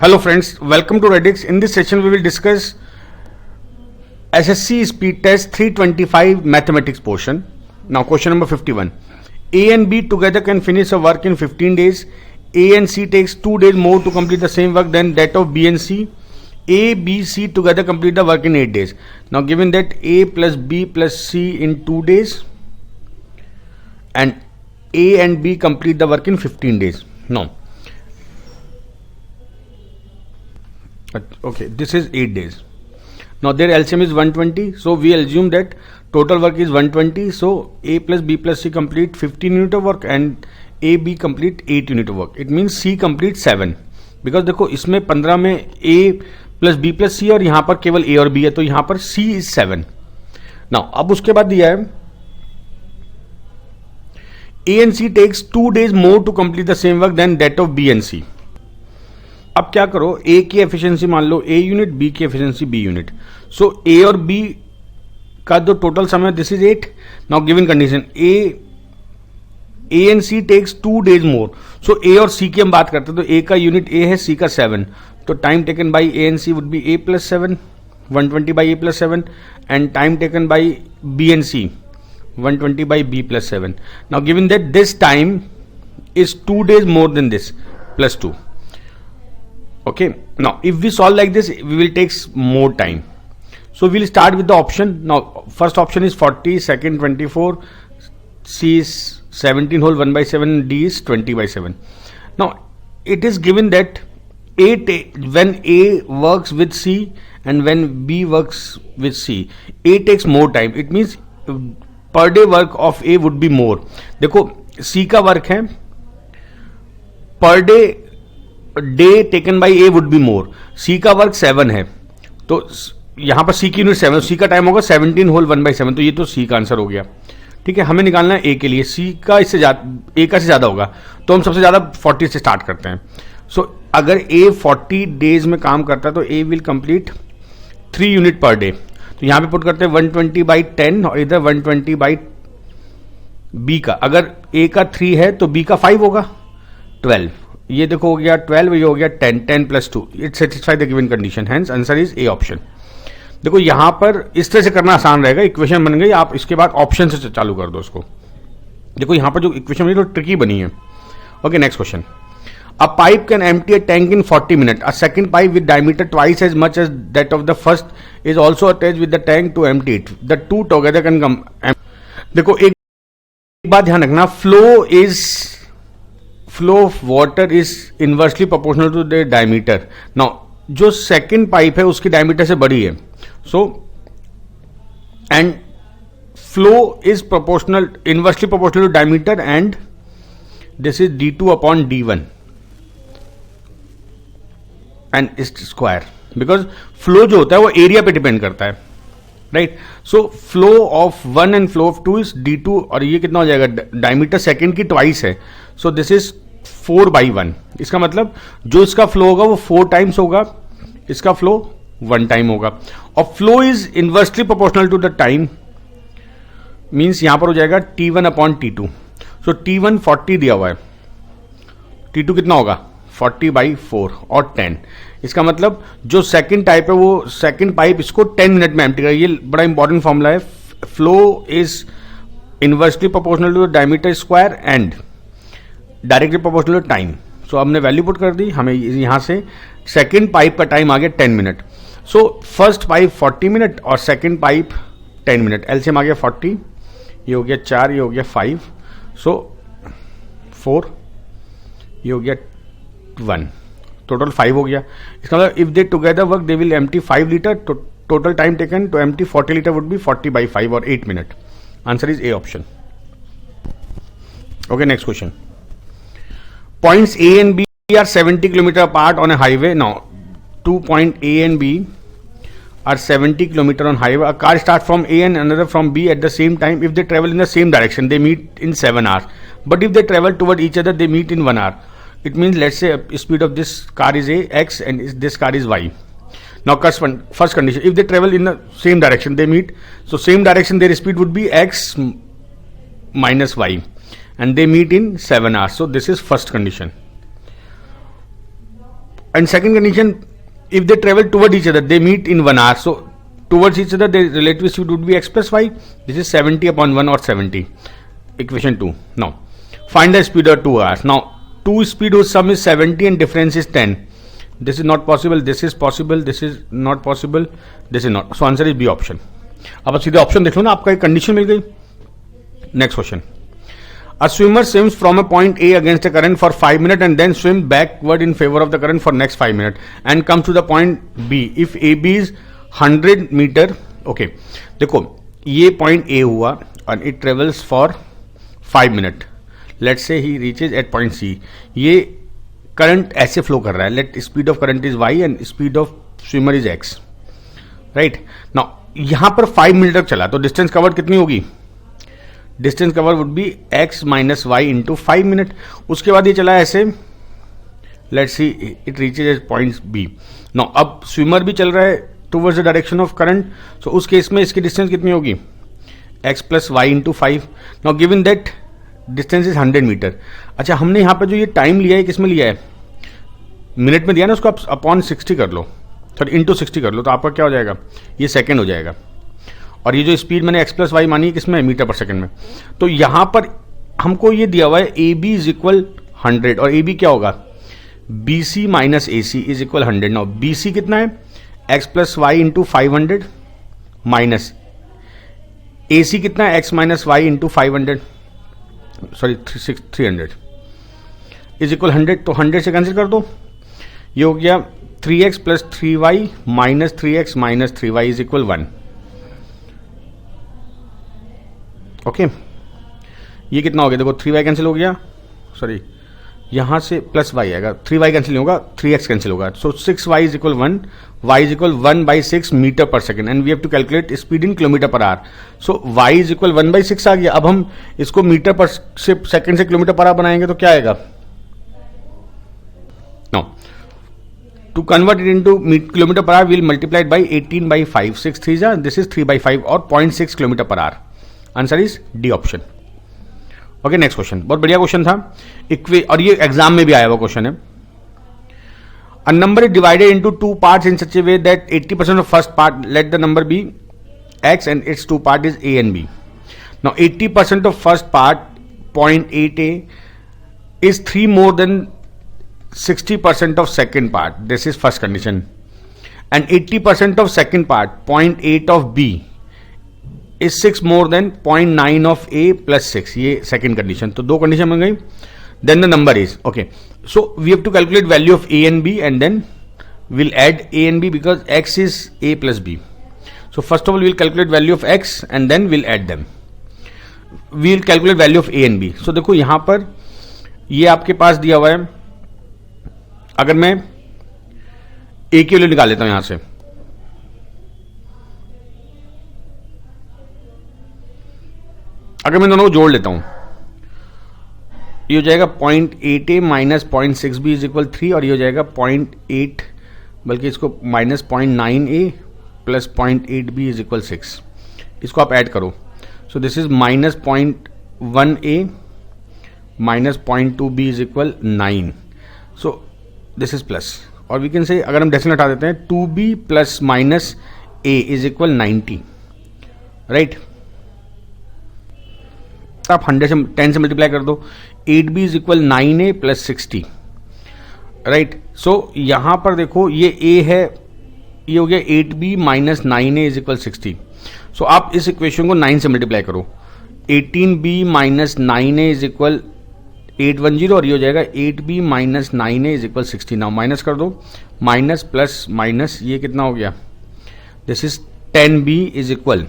Hello friends, welcome to Radix. In this session we will discuss SSC Speed Test 325 Mathematics portion. Now question number 51. A and B together can finish a work in 15 days. A and C takes 2 days more to complete the same work than that of B and C. A, B, C together complete the work in 8 days. Now given that A plus B plus C in 2 days and A and B complete the work in 15 days. Now okay, this is 8 days. Now their LCM is 120, so we assume that total work is 120. So A plus B plus C complete 15 unit of work and A B complete 8 unit of work. It means C complete 7, because देखो इसमें 15 में A plus B plus C और यहाँ पर केवल A और B है, तो यहाँ पर C is 7. Now अब उसके बाद दिया है A and C takes 2 days more to complete the same work than that of B and C. अब क्या करो, ए की एफिशिएंसी मान लो ए यूनिट, बी की efficiency B unit. So A और बी का जो टोटल समय this is 8. Now given condition A and C takes 2 days more. So A और सी की हम बात करते हैं, तो ए का यूनिट ए है, सी का 7. तो time taken by A and C would be A plus 7, 120 by A plus 7, and time taken by B and C 120 by B plus 7. Now given that this time is 2 days more than this plus 2. Okay, now if we solve like this we will take more time. So we'll start with the option. Now first option is 40, second 24, C is 17 whole 1 by 7, D is 20 by 7. Now it is given that when A works with C and when B works with C, A takes more time. It means per day work of A would be more. देखो C का work है per day, day taken by A would be more. C का work 7 है, तो यहां पर सी की unit 7, सी का टाइम होगा 17 होल 1 बाई 7. तो ये तो सी का आंसर हो गया. ठीक है, हमें निकालना है ए के लिए. सी का इससे ज्यादा, ए का से ज्यादा होगा, तो हम सबसे ज्यादा 40 से स्टार्ट करते हैं. सो अगर ए 40 डेज में काम करता है तो A will complete 3 unit per day. तो यहां पे पुट करते हैं 120 बाई 10 और इधर 120 बाई बी का. अगर ए का 3 है तो बी का 5 होगा, 12. ये देखो हो गया 12, ये हो गया 10, 10 plus 2. It satisfy the given condition, hence answer is A option. देखो यहां पर इस तरह से करना आसान रहेगा. इक्वेशन बन गई, आप इसके बाद ऑप्शन से चालू कर दो इसको. देखो यहां पर जो इक्वेशन बनी तो ट्रिकी बनी है. Okay, next question. A pipe can empty a tank in 40 minute. A second pipe with diameter twice as much as that of the first is also attach with the tank to empty it. The two together can कम. देखो एक बात ध्यान रखना, flow of water is inversely proportional to the diameter. Now जो second pipe है उसकी diameter से बड़ी है, so and flow is proportional, inversely proportional to diameter, and this is d2 upon d1 and is square, because flow जो होता है वो एरिया पे डिपेंड करता है, right. So flow of 1 and flow of 2 is d2, और ये कितना हो जाएगा, डायमीटर सेकेंड की ट्वाइस है, सो दिस इज 4 by 1. इसका मतलब जो इसका फ्लो होगा वो 4 टाइम्स होगा, इसका फ्लो 1 टाइम होगा. और flow is inversely proportional to the time, means यहां पर हो जाएगा T1 अपॉन T2. सो T1 40 दिया हुआ है, T2 कितना होगा 40 बाई 4 और 10. इसका मतलब जो सेकंड टाइप है वो सेकंड पाइप इसको 10 मिनट में एम्प्टी करेगा. ये बड़ा इंपॉर्टेंट फॉर्मूला है. Flow is inversely proportional to the diameter square and directly proportional to time. So हमने वैल्यू पुट कर दी, हमें यहां से सेकंड पाइप का टाइम आ गया 10 minute. So first pipe 40 minute और सेकंड पाइप 10 मिनट. एलसीएम आ गया 40, ये हो गया 4, ये हो गया 5, सो 4, ये हो गया 1, टोटल 5 हो गया. इसका मतलब if they together work they will empty 5 litre. Total time taken to empty 40 litre would be 40 by 5 और 8 minute. Answer is A option. Okay, next question. Points A and B are 70 km apart on a highway. Now, 2 points A and B are 70 km on highway. A car starts from A and another from B at the same time. If they travel in the same direction, they meet in 7 hours. But if they travel toward each other, they meet in 1 hour. It means, let's say, speed of this car is A, X, and this car is Y. Now, first condition, if they travel in the same direction, they meet. So, same direction, their speed would be X minus Y. And they meet in 7 hours. So this is first condition. And second condition, if they travel toward each other, they meet in 1 hour. So towards each other, the relative speed would be x plus y. This is 70 upon 1 or 70. Equation 2. Now, find the speed of 2 hours. Now, 2 speed whose sum is 70 and difference is 10. This is not possible. This is possible. This is not possible. This is not. So answer is B option. अब सीधे option देख लो ना, आपका एक condition मिल गई. Next question. A swimmer swims from a point A against a current for 5 minutes and then swim backward in favor of the current for next 5 minutes and comes to the point B. If AB is 100 meter, okay. देखो ये point A हुआ and it travels for 5 minutes. Let's say he reaches at point C. ये current ऐसे flow कर रहा है. Let speed of current is y and speed of swimmer is x. Right now यहां पर 5 मिनट तक चला तो डिस्टेंस कवर्ड कितनी होगी? Distance cover would be x minus Y into 5 minute. उसके बाद ये चला ऐसे. Let's see it reaches at point B. Now अब स्विमर भी चल रहा है towards the direction of current. So उस केस में इसकी डिस्टेंस कितनी होगी? x plus Y into 5. Now given that distance is 100 metre. अच्छा, हमने यहाँ पर जो ये टाइम लिया है किसमें लिया है? मिनट में दिया ना, उसको आप अपॉन 60 कर लो, सॉरी इंटू 60 कर लो, तो आपका क्या हो जाएगा? ये सेकंड हो जाएगा. और ये जो स्पीड मैंने x प्लस वाई मानी है किसमें? मीटर पर सेकंड में. तो यहाँ पर हमको ये दिया हुआ है ए बी इज इक्वल 100 और ए बी क्या होगा? B C minus A C is equal 100. Now B C कितना है? x plus Y into 500 minus A C कितना है? x minus Y into 500 sorry 300 is equal 100. तो 100 से कैंसिल कर दो. ये हो गया 3x plus 3y minus 3x minus 3y is equal 1. Okay, ये कितना हो गया? देखो 3y कैंसिल हो गया, सॉरी यहां से प्लस y आएगा, 3y कैंसिल होगा, 3x कैंसिल होगा. So 6y is equal 1, y is equal 1/6 metre per second and we have to calculate speed in kilometre per hour. So y is equal 1/6 आ गया. अब हम इसको मीटर पर सेकेंड से kilometre per our बनाएंगे तो क्या आएगा? No, to convert it into kilometre per hour will multiplied by 18/5. 6 3 जा, दिस इज 3/5 और 0.6 kilometre per our. Answer is D option. Okay, next question. बहुत बढ़िया क्वेश्चन था. और ये एग्जाम में भी आया हुआ क्वेश्चन है. A number is divided into two parts in such a way that 80% of first part, let the number be x and its two part is a and b. Now 80% of first part 0.8a is 3 more than 60% of second part. This is first condition. And 80% of second part 0.8 of b is 6 more than 0.9 of a plus 6. ये second condition. तो दो condition बन गई. Then the number is okay. So we have to calculate value of a and b and then we'll add a and b because x is a plus b. So first of all we'll calculate value of x and then we'll add them. We'll calculate value of a and b. So देखो यहां पर ये आपके पास दिया हुआ है. अगर मैं a की वैल्यू निकाल लेता हूं यहां से, अगर मैं दोनों को जोड़ लेता हूं, ये हो जाएगा 0.8a minus 0.6b is equal 3 और ये हो जाएगा 0.8 बल्कि इसको minus 0.9a plus 0.8b is equal 6. इसको आप ऐड करो. So this is minus 0.1a minus 0.2b is equal 9. So this is plus और वी कैन से अगर हम डेसिमल हटा देते हैं 2b plus minus a is equal 90. Right, आप 100 से 10 से मल्टीप्लाई कर दो. 8b is equal 9a plus 60. Right, so यहां पर देखो ये a है, ये हो गया 8b minus 9a is equal 60. सो आप इस इक्वेशन को 9 से मल्टीप्लाई करो. 18b minus 9a is equal 810 और ये हो जाएगा 8b minus 9a is equal 60. Now minus कर दो, माइनस प्लस माइनस ये कितना हो गया? This is 10b is equal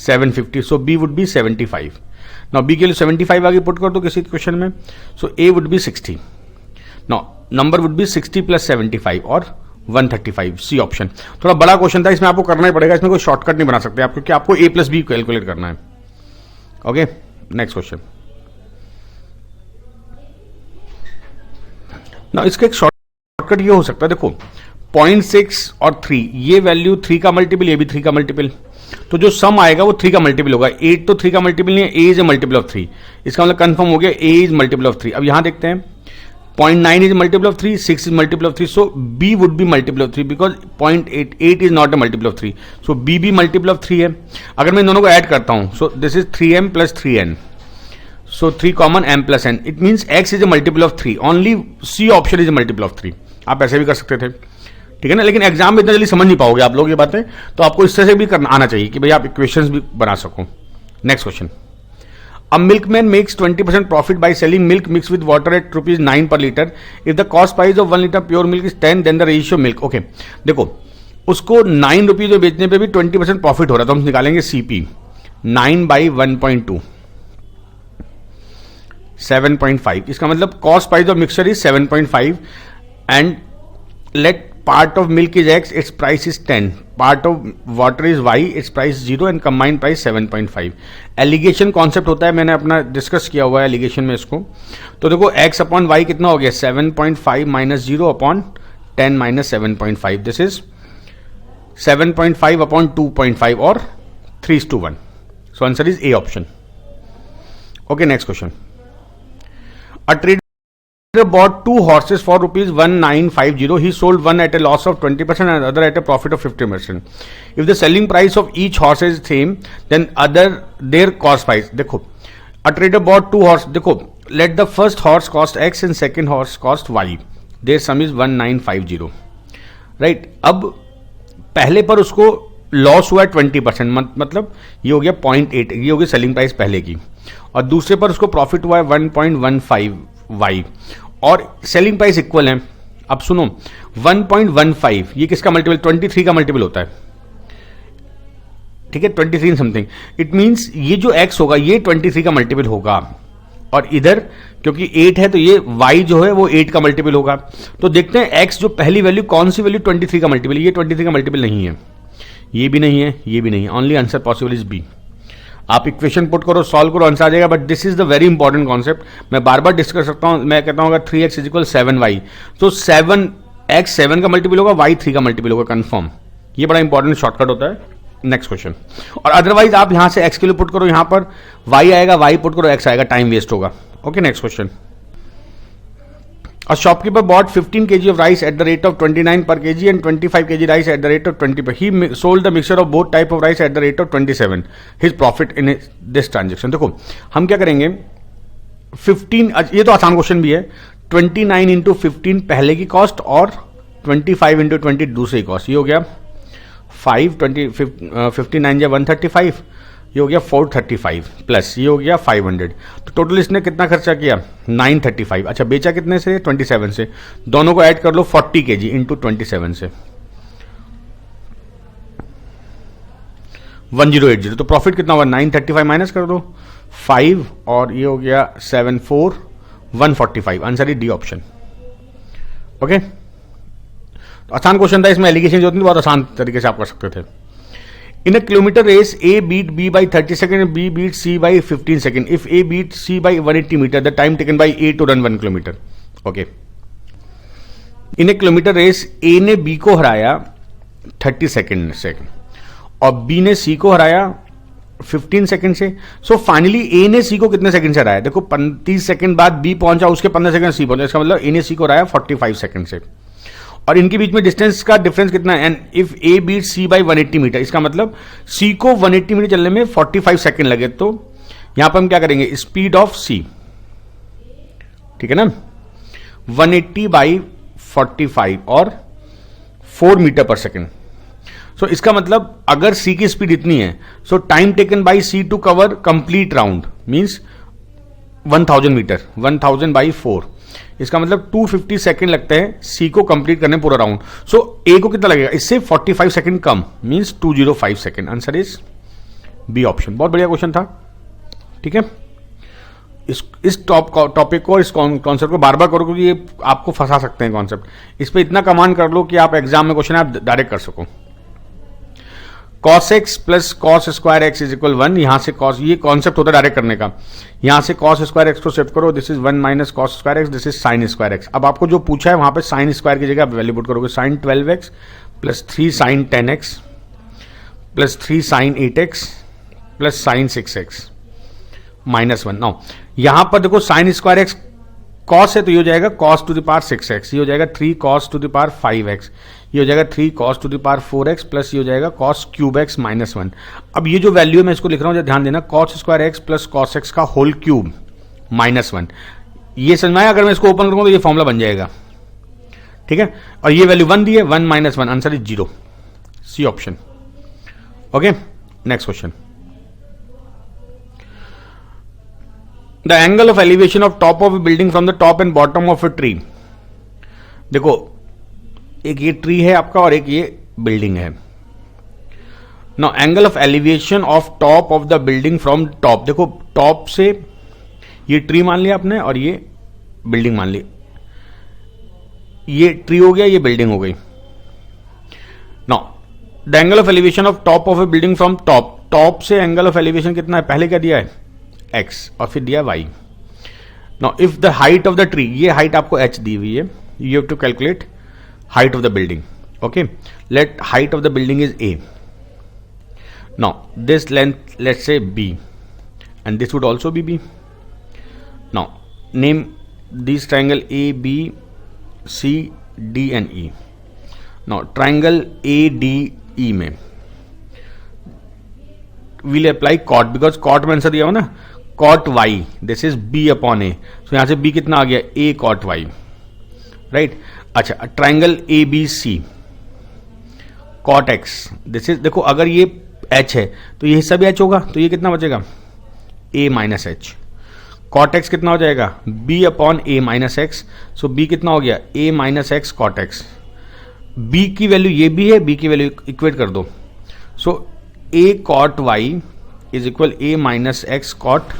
750. So b would be 75. Now b के लिए 75 आगे पुट कर दो किसी क्वेश्चन में. So a would be 60. Now number would be 60 plus 75 और 135. C option. थोड़ा बड़ा क्वेश्चन था, इसमें आपको करना ही पड़ेगा, इसमें कोई शॉर्टकट नहीं बना सकते आप क्योंकि आपको a प्लस बी कैलकुलेट करना है. Okay, next question. नाउ इसका एक शॉर्टकट ये हो सकता है, देखो 0.6 और 3, ये वैल्यू 3 का मल्टीपल, ये भी 3 का मल्टीपल, तो जो सम आएगा वो 3 का मल्टीपल होगा. 8 तो 3 का मल्टीपल नहीं है, a is a multiple of 3. इसका मतलब कंफर्म हो गया a इज मल्टीपल ऑफ 3. अब यहां देखते हैं 0.9 is multiple of 3, 6 is multiple of 3, so B would be multiple of 3 because 0.8 is not a multiple of 3, so B भी multiple of 3 है. अगर मैं इन दोनों को ऐड करता हूं, so this is 3m plus 3n, so 3 common m plus n, it means x is a multiple of 3, only C option is a multiple of 3. आप ऐसे भी कर सकते थे, ठीक है ना, लेकिन एग्जाम में इतना जल्दी समझ नहीं पाओगे आप लोग ये बातें, तो आपको इस तरह से भी करना आना चाहिए कि भाई आप इक्वेशंस भी बना सको. Next question. A milkman makes 20% profit by selling milk mixed with water at rupees 9 per liter. If the cost price of 1 liter pure milk is 10, then the ratio milk. Okay, देखो उसको 9 rupees में बेचने पे भी 20% profit हो रहा है, तो हम निकालेंगे CP 9 by 1.2 7.5. इसका मतलब cost price of mixture is 7.5 and let part of milk is x, its price is 10, part of water is y, its price 0 and combined price 7.5. Alligation concept होता है, मैंने अपना डिस्कस किया हुआ है एलिगेशन में इसको. तो देखो x अपॉन y कितना हो गया 7.5 minus 0 upon 10 minus 7.5, this is 7.5 upon 2.5 और 3:1. सो answer is A option. Okay, next question. A trader bought 2 horses for rupees 1950. He sold one at a loss of 20% and other at a profit of 50%. If the selling price of each horse is same, then their cost price. देखो, a trader bought 2 horses. देखो, let the first horse cost x and second horse cost y. Their sum is 1950. Right? अब पहले पर उसको loss हुआ है 20%, मतलब ये हो गया 0.8, ये हो गई सेलिंग प्राइस पहले की, और दूसरे पर उसको प्रॉफिट हुआ है 1.15 y और सेलिंग प्राइस इक्वल है. अब सुनो 1.15 ये किसका मल्टीपल, 23 का मल्टीपल होता है, ठीक है, 23 समथिंग. इट मींस ये जो x होगा ये 23 का मल्टीपल होगा, और इधर क्योंकि 8 है तो ये y जो है वो 8 का मल्टीपल होगा. तो देखते हैं x जो पहली वैल्यू कौन सी वैल्यू 23 का मल्टीपल, ये 23 का मल्टीपल नहीं है, ये भी नहीं है, ये भी नहीं है. Only answer possible is B. आप इक्वेशन पुट करो, सॉल्व करो, आंसर आ जाएगा. But this is the very important concept, मैं बार बार डिस्कस करता हूं. मैं कहता हूं अगर 3x इज इक्वल 7y, तो 7x 7 का मल्टीपल होगा, y 3 का मल्टीपल होगा, कंफर्म. ये बड़ा इंपॉर्टेंट शॉर्टकट होता है. Next question. और अदरवाइज आप यहां से x के लिए पुट करो, यहां पर y आएगा, y पुट करो, x आएगा, टाइम वेस्ट होगा. Okay, next question. A shopkeeper bought 15 kg of rice at the rate of 29 per kg and 25 kg rice at the rate of 20 per. He sold the mixture of both type of rice at the rate of 27. His profit in this transaction. देखो हम क्या करेंगे, 15, ये तो आसान question भी है. 29 into 15 पहले की कॉस्ट और 25 इंटू 20 दूसरी कॉस्ट. ये हो गया 59 या 135, ये हो गया 435 प्लस ये हो गया 500. तो टोटल इसने कितना खर्चा किया 935. अच्छा, बेचा कितने से 27 से. दोनों को ऐड कर लो 40 kg इंटू 27 से 1080. तो प्रॉफिट कितना हुआ 935 माइनस कर दो 5 और ये हो गया 74 145. Answer is D option. Okay, तो आसान क्वेश्चन था, इसमें एलिगेशन जो थी बहुत आसान तरीके से आप कर सकते थे. In a kilometer race, A beat B by 30 seconds and B beat C by 15 seconds. If A beat C by 180 meter, the time taken by A to run 1 kilometer. Okay. In a kilometer race, A ने B को हराया 30 second से और B ने C को हराया 15 second से. So finally A ने C को कितने सेकंड से हराया, देखो 30 सेकंड बाद B पहुंचा, उसके 15 सेकंड C पहुंचा, इसका मतलब A ने C को हराया 45 सेकंड से. और इनके बीच में डिस्टेंस का डिफरेंस कितना है, and if A beat C by 180 metre, इसका मतलब सी को 180 मीटर चलने में 45 सेकंड लगे. तो यहां पर हम क्या करेंगे, स्पीड ऑफ सी, ठीक है ना, 180 बाई 45 और 4 मीटर पर सेकंड. सो इसका मतलब अगर सी की स्पीड इतनी है, so time taken by C to cover complete round means 1000 metre, 1000 by 4, इसका मतलब 250 सेकंड लगते हैं सी को कंप्लीट करने पूरा राउंड. सो ए को कितना लगेगा, इससे 45 सेकंड कम means 205 second. Answer is B option. बहुत बढ़िया क्वेश्चन था, ठीक है. इस टॉपिक को, इस कॉन्सेप्ट को बार बार करो क्योंकि ये आपको फंसा सकते हैं कॉन्सेप्ट. इस पे इतना कमांड कर लो कि आप एग्जाम में क्वेश्चन आप डायरेक्ट कर सको. cos x plus cos square x is equal 1. यहां से cos, ये कॉन्सेप्ट होता है डायरेक्ट करने का. यहां से cos स्क्वायर एक्स को शिफ्ट करो, this is 1 minus cos square x, this is sin square x. अब आपको जो पूछा है वहां पे sin स्क्वायर की जगह आप वैल्यू पुट करोगे, sin 12x plus 3 sin 10x plus 3 sin 8x plus sin 6x minus 1. Now यहां पर देखो sin स्क्वायर एक्स कॉस है तो ये हो जाएगा cos two the power 6x, ये हो जाएगा 3 cos two the power 5x, ये हो जाएगा 3 cos two the power 4x plus ये हो जाएगा कॉस क्यूब x माइनस 1। अब ये जो वैल्यू है मैं इसको लिख रहा हूं, ध्यान देना, cos square x plus cos x का होल क्यूब माइनस 1। ये समझ में आया? अगर मैं इसको ओपन करूंगा तो ये फॉर्मूला बन जाएगा, ठीक है। और ये वैल्यू 1 दी है, 1 minus 1, answer is 0, C option. Okay, next question. The angle of elevation of top of a building from the top and bottom of a tree. देखो, एक ये ट्री है आपका और एक ये बिल्डिंग है। Now angle of elevation of top of the building from top, देखो टॉप से ये ट्री मान लिया आपने और ये बिल्डिंग मान ली, ये ट्री हो गया, ये बिल्डिंग हो गई। Now the angle of elevation of top of a building from top, top से एंगल ऑफ एलिवेशन कितना है, पहले क्या दिया है x और फिर दिया y। Now if the height of the tree, ये हाइट आपको h दी हुई है, you have to calculate height of the building. Okay, let height of the building is a। Now this length let's say b and this would also be b. Now name these triangle a b c d and e. Now triangle a d e में we'll apply cot because cot में answer दिया हो ना, cot y, this is b upon a, so यहां से b कितना आ गया, a cot y, right. अच्छा, triangle A B C cot x, this is, देखो अगर ये h है तो ये हिस्सा भी h होगा, तो ये कितना बचेगा, a minus H. Cot x कितना हो जाएगा, b upon a minus x, so b कितना हो गया, a minus x cot x. b की वैल्यू ये भी है, b की वैल्यू इक्वेट कर दो, so a cot y is equal a minus x cot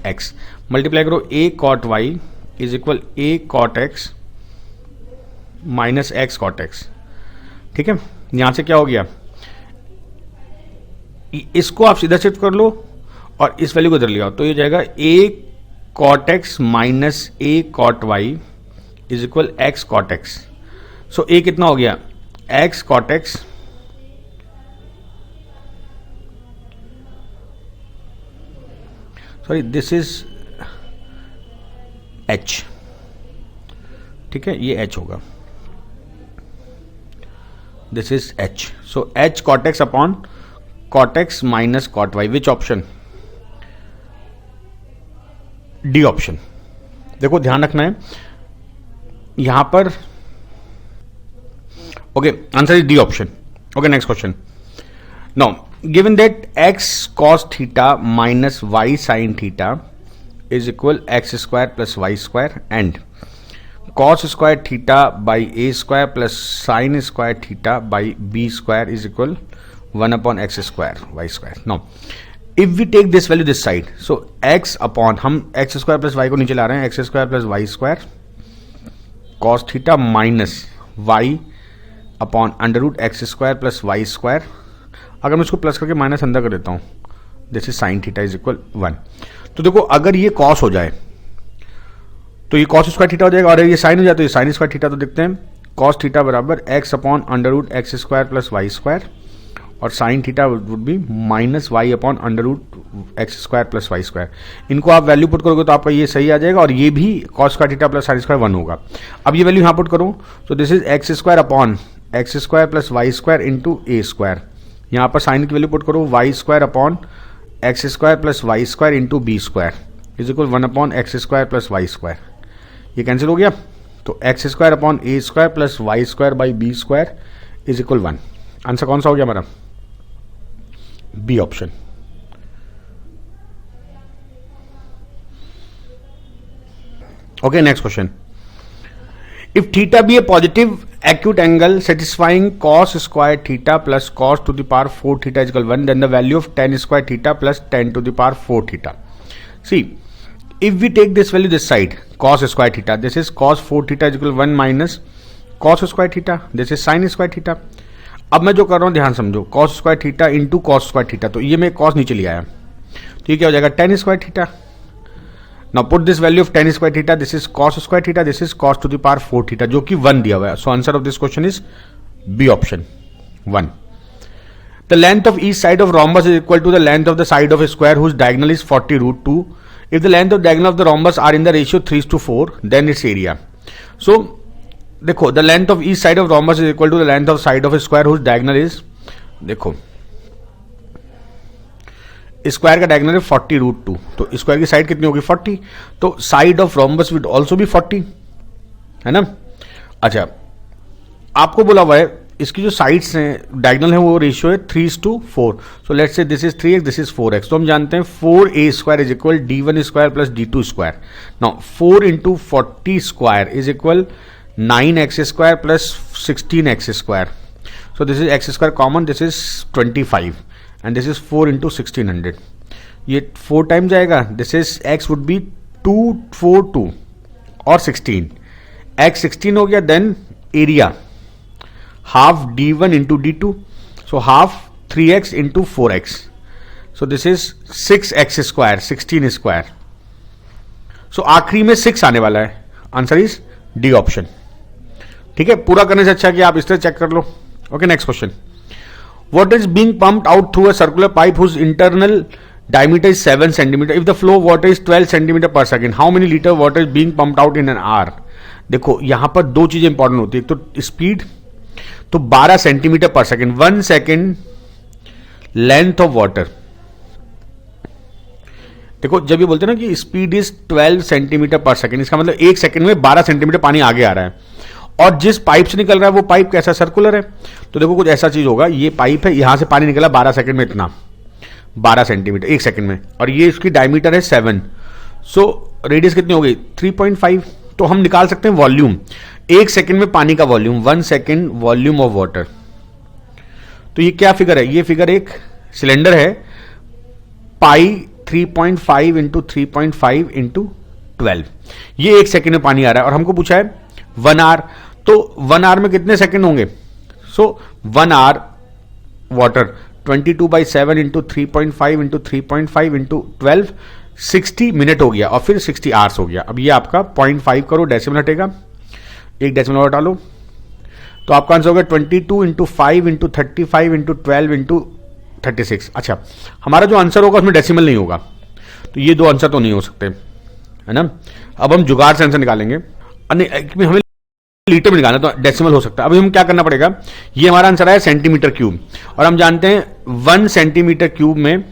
x, multiply करो, a cot y is equal a cot x minus x cot x, ठीक है। यहां से क्या हो गया, इसको आप सीधा शिफ्ट कर लो और इस वैल्यू को इधर ले आओ, तो ये जाएगा a cot x minus a cot y is equal x cot x। So a कितना हो गया, x cot x sorry this is h, ठीक है, ये h होगा, this is h, so h cot x upon cot x minus cot y, which option, D option. देखो ध्यान रखना है यहां पर, okay, answer is D option. Okay, next question. Now given that x cos theta minus y sin theta is equal x square plus Y square and cos square theta by a square plus sin square theta by b square is equal 1 upon x square y square. Now if we take this value this side, so x upon, हम x square plus y को नीचे ला रहे हैं, x square plus Y square cos theta minus Y upon under root x square plus Y square. अगर मैं इसको plus करके माइनस अंदर कर देता हूं, this is sine theta is equal 1। तो देखो अगर ये कॉस हो जाए तो ये कॉस स्क्वायर थीटा हो जाएगा, और ये साइन हो जाए तो ये साइन स्क्वायर थीटा। तो देखते हैं, कॉस थीटा बराबर X upon under root x square plus Y square, और sine theta would be minus Y upon under root x square plus Y square. इनको आप वैल्यू पुट करोगे तो आपका ये सही आ जाएगा, और ये भी cos square theta plus sine square 1 होगा। अब ये वैल्यू यहाँ पुट करो, तो this is x square upon x square plus Y square into A square. यहाँ पर साइन की वैल्यू पुट करो, y square upon x square plus Y square into B square is equal 1 upon x square plus Y square. ये cancel हो गया, तो x square upon A square plus Y square by B square is equal 1। Answer कौन सा हो गया हमारा, B option. Okay, next question. If theta be a positive acute angle satisfying cos square theta plus cos to the power 4 theta is equal 1, then the value of tan square theta plus tan to the power 4 theta. See, if we take this value this side, cos square theta, this is cos 4 theta is equal 1 minus cos square theta, this is sin square theta. अब मैं जो कर रहा हूं ध्यान समझो, cos square theta into cos square theta, तो ये मैं cos नीचे ले आया, तो ये क्या हो जाएगा tan square theta. Now put this value of tan square theta, this is cos square theta, this is cos to the power 4 theta, जो कि 1 दिया हुआ है. So answer of this question is B option 1. The length of each side of rhombus is equal to the length of the side of a square whose diagonal is 40 root 2 If the length of diagonal of the rhombus are in the ratio 3:4, then its area. So देखो, the length of each side of rhombus is equal to the length of side of a square whose diagonal is, देखो square का diagonal है 40√2, तो square की side कितनी होगी 40, तो side of rhombus with also भी 40 है ना। अच्छा, आपको बोला हुआ है इसकी जो साइड्स हैं डायगोनल है वो रेशियो है 3:4, so let's say this is 3x, this is 4x, तो हम जानते हैं 4a² is equal d1² plus d2²। Now 4 into 40² is equal 9x² plus 16x², so this is x² common, this is 25 and this is 4 into 1600, ये 4 times जाएगा, this is x would be 242 और 16, x 16 हो गया, then area half d1 into d2, so half 3x into 4x, so this is 6x², 16², so आखिरी में 6 आने वाला है, आंसर इज डी ऑप्शन। ठीक है, पूरा करने से अच्छा कि आप इस तरह चेक कर लो। Okay, next question, water is being pumped out through a circular pipe whose internal diameter is 7 cm. If the flow of water is 12 cm per second, how many liter water is being pumped out in an hour? देखो यहां पर दो चीजें important होती है, एक तो speed, तो 12 सेंटीमीटर पर second, 1 second length of water. देखो जब ये बोलते हैं ना कि स्पीड इज 12 सेंटीमीटर पर सेकेंड, इसका मतलब 1 सेकेंड में 12 सेंटीमीटर पानी आगे आ रहा है, और जिस पाइप से निकल रहा है वो पाइप कैसा, सर्कुलर है, तो देखो कुछ ऐसा चीज होगा, ये पाइप है, यहां से पानी निकला 12 सेकंड में इतना 12 सेंटीमीटर 1 सेकंड में, और ये इसकी डायमीटर है 7, सो रेडियस कितनी हो गई 3.5, तो हम निकाल सकते हैं वॉल्यूम, 1 सेकंड में पानी का volume, 1 second volume of water. तो ये क्या फिगर है, ये फिगर एक सिलेंडर है, पाई 3.5 इंटू 3.5 इंटू 12, ये 1 सेकंड में पानी आ रहा है, और हमको पूछा है 1 आवर, तो 1 आवर में कितने सेकंड होंगे, so 1 hour water 22/7 into 3.5 into 3.5 into 12, 60 minute हो गया, और फिर 60 आवर्स हो गया। अब ये आपका 0.5 करो, डेसिमल हटेगा, एक डेसिमल और डालो, तो आपका आंसर होगा 22 इंटू 5 इंटू 35 इंटू 12 इंटू 36। अच्छा, हमारा जो आंसर होगा उसमें डेसिमल नहीं होगा, तो ये दो आंसर तो नहीं हो सकते, है ना। अब हम जुगाड़ से आंसर निकालेंगे, हमें लीटर में निकालना, तो डेसिमल हो सकता है। अभी हम क्या करना पड़ेगा, ये हमारा आंसर आया सेंटीमीटर क्यूब, और हम जानते हैं 1 सेंटीमीटर क्यूब में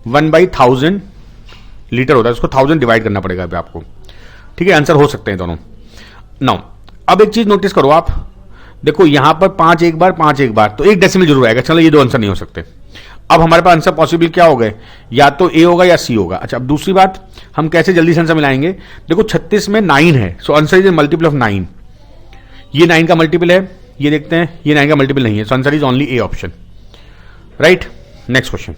1/1000 लीटर होता है, उसको 1000 डिवाइड करना पड़ेगा अभी आपको। ठीक है, आंसर हो सकते हैं दोनों। नाउ अब एक चीज नोटिस करो आप, देखो यहां पर 5 एक बार 5 एक बार, तो एक डेसिमल जरूर आएगा, चलो ये दो आंसर नहीं हो सकते। अब हमारे पास आंसर पॉसिबल क्या हो गए, या तो ए होगा या सी होगा। अच्छा, अब दूसरी बात, हम कैसे जल्दी से आंसर मिलाएंगे, देखो 36 में 9 है, so answer is multiple of 9, ये 9 का मल्टीपल है, ये देखते हैं ये 9 का मल्टीपल नहीं है, so answer is only A option, right. Next question,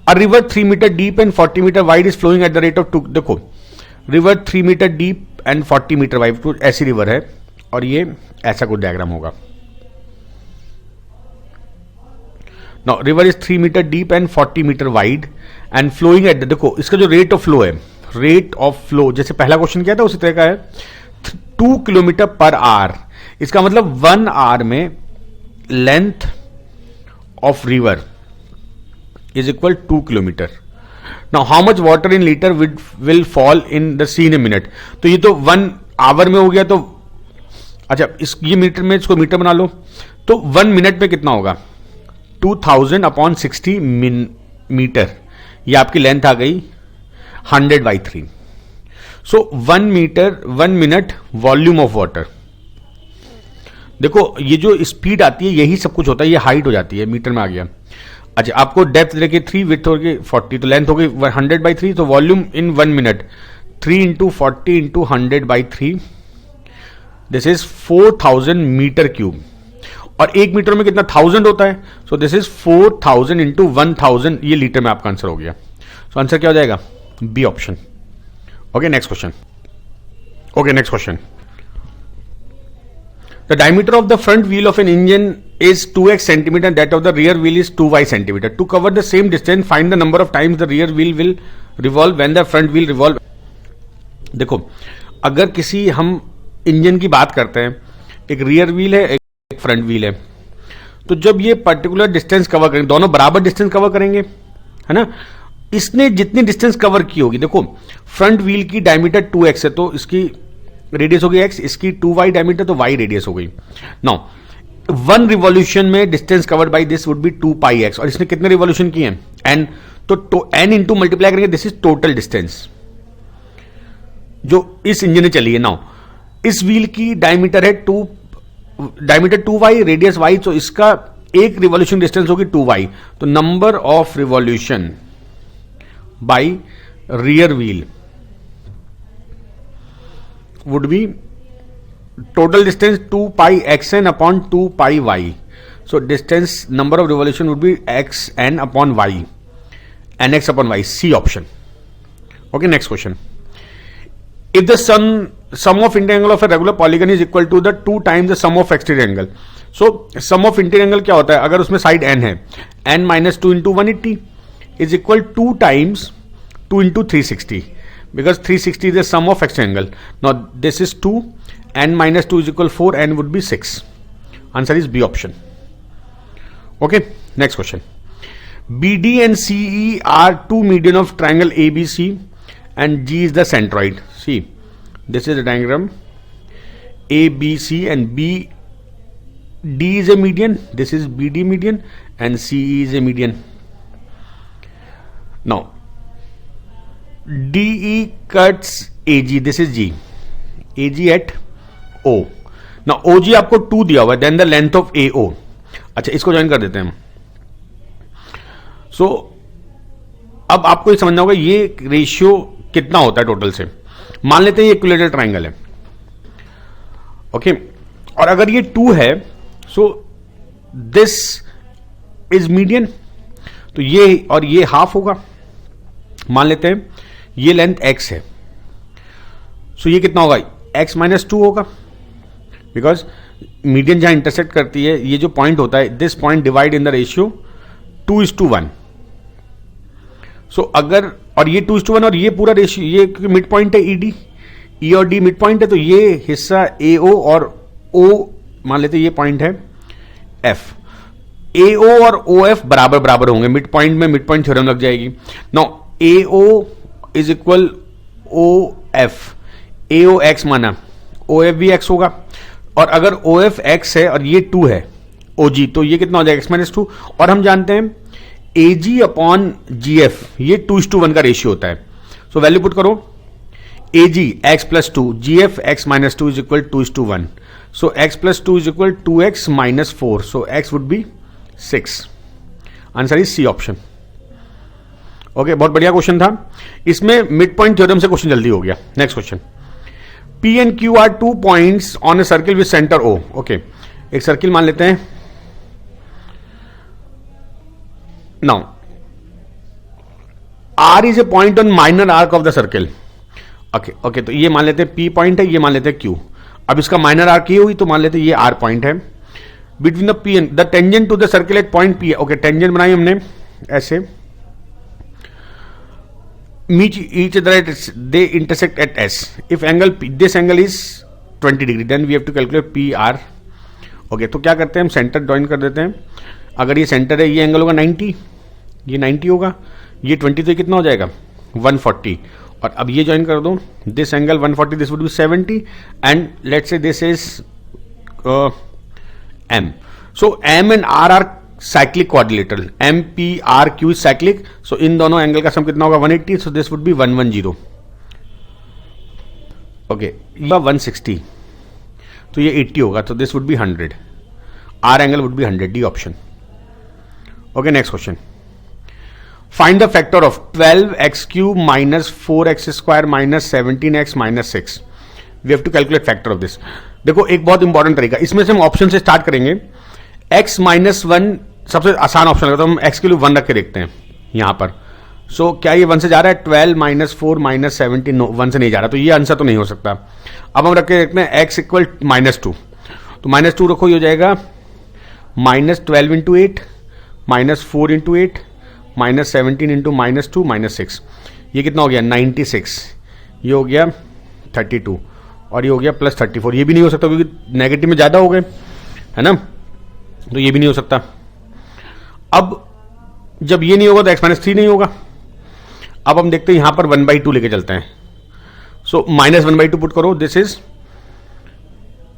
a river 3 metre deep and 40 metre wide is flowing at the rate of 2, देखो river 3 metre deep and 40 metre wide, तो ऐसी रिवर है, और ये ऐसा कुछ डायग्राम होगा। Now river is 3 metre deep and 40 metre wide and flowing at, देखो इसका जो रेट ऑफ फ्लो है, रेट ऑफ फ्लो जैसे पहला क्वेश्चन किया था उसी तरह का है, 2 किलोमीटर पर आवर, इसका मतलब 1 आवर में length of river is equal 2 kilometre. Now how much water in litre will fall in the sea in a minute, तो ये तो 1 आवर में हो गया, तो अच्छा इस ये मीटर में, इसको मीटर बना लो, तो 1 मिनट में कितना होगा 2000/60 मीटर, ये आपकी लेंथ आ गई 100/3, सो 1 मिनट वॉल्यूम ऑफ वाटर। देखो ये जो स्पीड आती है यही सब कुछ होता है, ये हाइट हो जाती है, मीटर में आ गया। अच्छा, आपको डेप्थ देखिए 3, विड्थ हो गई 40, तो लेंथ हो गई 100/3, तो volume in 1 minute 3 into 40 into 100/3, this is 4000 metre cube, और 1 मीटर में कितना 1000 होता है, सो दिस इज 4000 इंटू 1000, ये लीटर में आपका आंसर हो गया। सो आंसर क्या हो जाएगा, B option. Okay, next question. Okay, next question, the diameter of the front wheel of an engine is 2x centimeter and that of the rear wheel is 2y centimeter. To cover the same distance, find the number of times the rear wheel will revolve when the front wheel revolve. देखो अगर किसी हम engine की बात करते हैं, एक rear wheel है एक फ्रंट व्हील है, तो जब ये पर्टिकुलर डिस्टेंस कवर करेंगे, दोनों बराबर डिस्टेंस कवर करेंगे, है ना, इसने जितनी डिस्टेंस कवर की होगी, देखो फ्रंट व्हील की डायमीटर 2x है तो इसकी रेडियस हो गई x, इसकी 2y डायमीटर तो y रेडियस हो गई। नाउ वन रिवॉल्यूशन में distance covered by this would B 2πx, और इसने कितने रिवॉल्यूशन किए हैं n, तो n इंटू मल्टीप्लाई करेंगे, दिस इज टोटल डिस्टेंस जो इस इंजन ने चली है। नाउ इस व्हील की डायमीटर है डायमीटर 2y, रेडियस y, तो इसका एक रिवॉल्यूशन डिस्टेंस होगी 2y, तो number of revolution by rear wheel would be total distance 2πxn upon 2πy. So distance number of revolution would be xn upon y, nx upon y. C option. Okay, next question. If the sum of interior angle of a regular polygon is equal to the 2 times the sum of exterior angle. So sum of interior angle क्या होता है, अगर उसमें side n है, n minus 2 into 180 is equal 2 times 2 into 360. Because 360 is the sum of exterior angle. Now this is 2, n minus 2 is equal 4, n would be 6. Answer is B option. Okay, next question. BD and CE are two median of triangle ABC and G is the centroid. See, this is the diagram. ABC and BD is a median. This is BD median and CE is a median. Now DE cuts AG, this is G, AG at O. Now OG आपको 2 दिया हुआ है, then the length of AO. अच्छा, इसको join कर देते हैं हम। सो अब आपको ये समझना होगा ये रेशियो कितना होता है टोटल से। मान लेते हैं ये इक्विलेटरल ट्राइंगल है, ओके, और अगर ये 2 है, सो दिस इज मीडियन, तो ये और ये हाफ होगा। मान लेते हैं ये लेंथ x है, सो ये कितना होगा, x माइनस 2 होगा, बिकॉज मीडियन जहां इंटरसेक्ट करती है, ये जो पॉइंट होता है, this point divide in the ratio 2:1। सो अगर, और ये 2:1 और ये पूरा रेशियो, ये मिड पॉइंट है ED, E और D मिड पॉइंट है, तो ये हिस्सा AO और O मान लेते ये पॉइंट है F। AO और OF बराबर बराबर होंगे, मिड पॉइंट में मिड पॉइंट थ्योरम लग जाएगी। Now AO is equal OF, AO x माना, OF भी x होगा, और अगर OF x है और ये 2 है OG, तो ये कितना हो जाएगा, x माइनस 2। और हम जानते हैं AG अपॉन GF ये 2:1 का रेशियो होता है। सो वैल्यू पुट करो, AG x plus 2, GF x minus 2 is equal 2:1। So x plus 2 is equal 2x minus 4, so x would be 6। Answer is C option. Okay, बहुत बढ़िया question था, इसमें mid point theorem से question जल्दी हो गया। Next question, P and Q are 2 points on a circle with center O. Okay, एक circle मान लेते हैं। Now R is a point on minor arc of the circle. Okay, तो ये मान लेते हैं P पॉइंट है, ये मान लेते हैं Q। अब इसका माइनर आर्क ये हुई, तो मान लेते हैं ये R पॉइंट है। Between the P and the tangent to the circle at point P। Okay, tangent बनाई हमने ऐसे, meet each other at they intersect at S. If angle P, this angle is 20 degree, then we have to calculate PR. Okay, तो क्या करते हैं हम, centre join कर देते हैं। अगर ये सेंटर है, ये एंगल होगा 90, ये 90 होगा, ये 20, तो ये कितना हो जाएगा 140। और अब ये ज्वाइन कर दो, this angle 140, this would be 70, and let's say this is M. So M and R are cyclic quadrilateral, MPRQ is cyclic, so इन दोनों एंगल का सम कितना होगा 180, so this would be 110। Okay, 160, तो ये 80 होगा, तो this would be 100, R angle would be 100, D option. Okay, next question, find the factor of 12x³ minus 4x square minus 17x minus 6। We have to calculate factor of this. देखो, एक बहुत important तरीका, इसमें से हम option से start करेंगे। x minus 1 सबसे आसान ऑप्शन लगता है, तो हम x के लिए 1 रख के देखते हैं यहां पर। सो क्या ये 1 से जा रहा है, 12 माइनस 4 माइनस 17, 1 से नहीं जा रहा, तो ये आंसर तो नहीं हो सकता। अब हम रख के देखते हैं x इक्वल माइनस 2, तो माइनस 2 रखो, ये हो जाएगा minus 12 into 8 minus 4 into 8 minus 17 into minus 2 minus 6, ये कितना हो गया 96, ये हो गया 32, और ये हो गया प्लस 34। ये भी नहीं हो सकता क्योंकि नेगेटिव में ज्यादा हो गए, है ना, तो ये भी नहीं हो सकता। अब जब ये नहीं होगा तो x माइनस 3 नहीं होगा, अब हम देखते हैं यहां पर 1/2 लेके चलते हैं। सो -1/2 पुट करो, दिस इज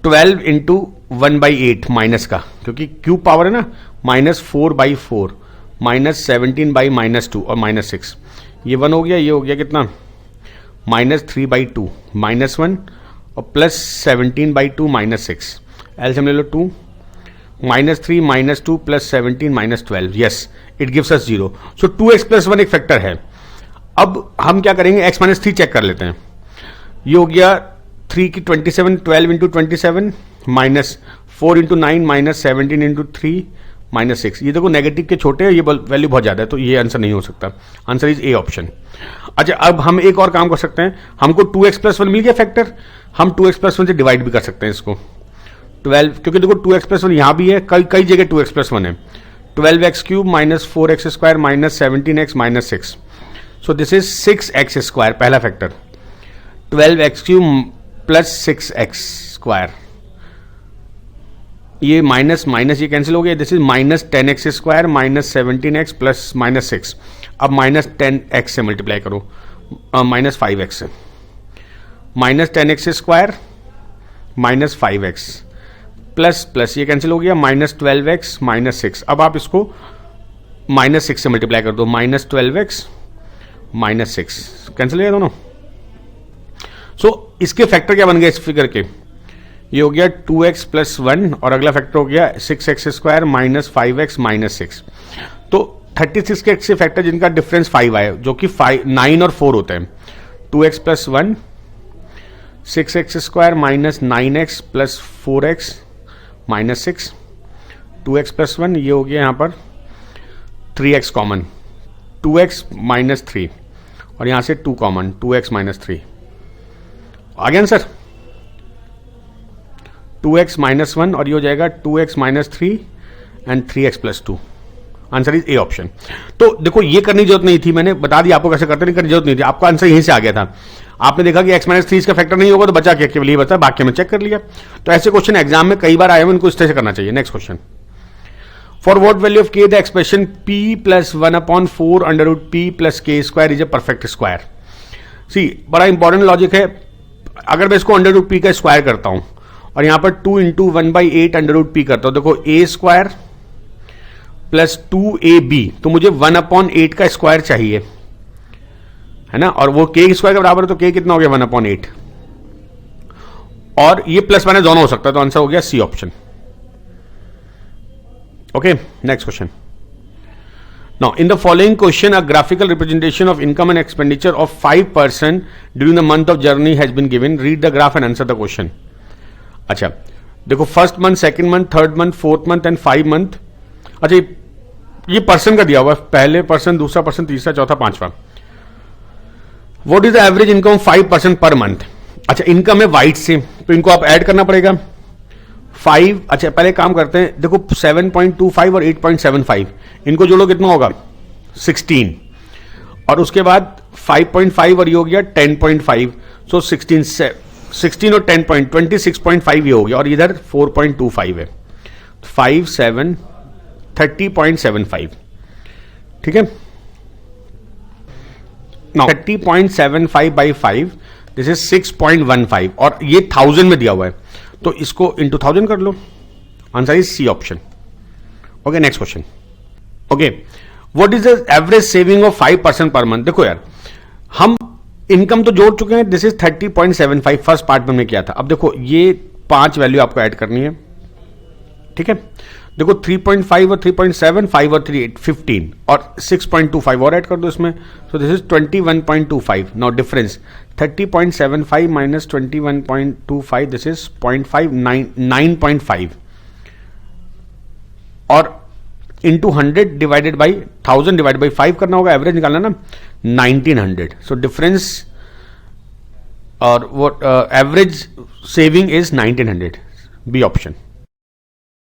12 इंटू 1/8 माइनस का, क्योंकि क्यूब पावर है ना, -4/4 -17/-2 और -6, ये 1 हो गया, ये हो गया कितना -3/2 -1 और +17/2 -6, एलसीएम ले लो 2 -3 -2 +17 -12, yes it gives us 0। So 2x + 1 एक फैक्टर है। अब हम क्या करेंगे, x - 3 चेक कर लेते हैं। ये हो गया 3 की 27, 12 इंटू 27 -4 इंटू 9 -17 इंटू 3 -6। ये देखो नेगेटिव के छोटे हैं, ये वैल्यू बहुत ज्यादा है, तो ये आंसर नहीं हो सकता। Answer is A option. अच्छा, अब हम एक और काम कर सकते हैं, हमको 2x + 1 मिल गया फैक्टर, हम 2x + 1 से डिवाइड भी कर सकते हैं इसको 12, क्योंकि देखो 2x + 1 यहां भी है, कई जगह 2x + 1 है। 12x³ -4x² -17x -6, so this is 6x², पहला फैक्टर 12x³ + 6x², ये माइनस माइनस ये कैंसिल हो गया, दिस इज -10x² -17x +-6। अब -10x से मल्टीप्लाई करो, -5x से, -10x² -5x प्लस ये कैंसिल हो गया, -12x -6। अब आप इसको -6 से मल्टीप्लाई कर दो, -12x -6 कैंसिल हो गया दोनों। सो इसके फैक्टर क्या बन गए इस फिगर के, ये हो गया 2x + 1 और अगला फैक्टर हो गया 6x² -5x -6। तो 36 के से फैक्टर जिनका डिफरेंस 5 आया, जो कि 9 और 4 होते हैं। 2x + 1 6x² -9x +4x -6, 2x + 1, ये हो गया यहां पर 3x कॉमन, 2x - 3 और यहां से 2 कॉमन, 2x - 3 आ गया आंसर। 2x - 1 और ये हो जाएगा 2x - 3 and 3x + 2। Answer is A option. तो देखो ये करने की जरूरत नहीं थी, मैंने बता दिया आपको कैसे करते, नहीं करने की जरूरत नहीं थी, आपका आंसर यहीं से आ गया था। आपने देखा कि x - 3 इसका फैक्टर नहीं होगा, तो बचा क्या, केवल ये बचा, बाकी में चेक कर लिया। तो ऐसे क्वेश्चन एग्जाम में कई बार आए हुए, इनको इस तरह से करना चाहिए। Next question, for what value of k the expression p + 1/4 √p + k² is a perfect square. See, बड़ा इंपॉर्टेंट लॉजिक है। अगर मैं इसको √p का स्क्वायर करता हूं और यहां पर 2 × 1/8 √p करता हूं, देखो a² + 2ab, तो मुझे 1/8 का स्क्वायर चाहिए, है ना, और वो k स्क्वायर के बराबर है, तो k कितना हो गया 1/8, और ये प्लस माइनस दोनों हो सकता है, तो आंसर हो गया C option. Okay, next question. Now, in the following question, a graphical representation of income and expenditure of 5 person during the month of January has been given. Read the graph and answer the question. अच्छा, देखो first month, second month, third month, fourth month and 5 month. अच्छा, ये person का दिया हुआ है, पहले person, दूसरा पर्सन, तीसरा, चौथा, पांचवा। What is the average income of 5 person per month. अच्छा, इनकम है वाइट से, तो इनको आप ऐड करना पड़ेगा 5। अच्छा, पहले काम करते हैं, देखो 7.25 और 8.75, इनको जोड़ो कितना होगा 16, और उसके बाद 5.5 और ये हो गया 10.5, सो 16 और 26.5 ये हो गया, और इधर 4.25 है, 5 7 30.75, ठीक है। 30.75 by 5, दिस इज 6.15, और ये 1000 में दिया हुआ है, तो इसको इंटू 1000 कर लो, answer is C option. Okay, next question. Okay, what is the average saving of 5 person per month. देखो यार, हम इनकम तो जोड़ चुके हैं, दिस इज 30.75, फर्स्ट पार्ट में हमने किया था। अब देखो ये 5 वैल्यू आपको ऐड करनी है, ठीक है। देखो 3.5 और 3.7, 5 और 3 15, और 6.25 और ऐड कर दो इसमें, सो this is 21.25। Now difference 30.75 minus 21.25, this is 0.5 9.5, और into 100 divided by 1000 divided by 5 करना होगा, एवरेज निकालना ना 1900। सो डिफरेंस और वो average saving is 1900, B option.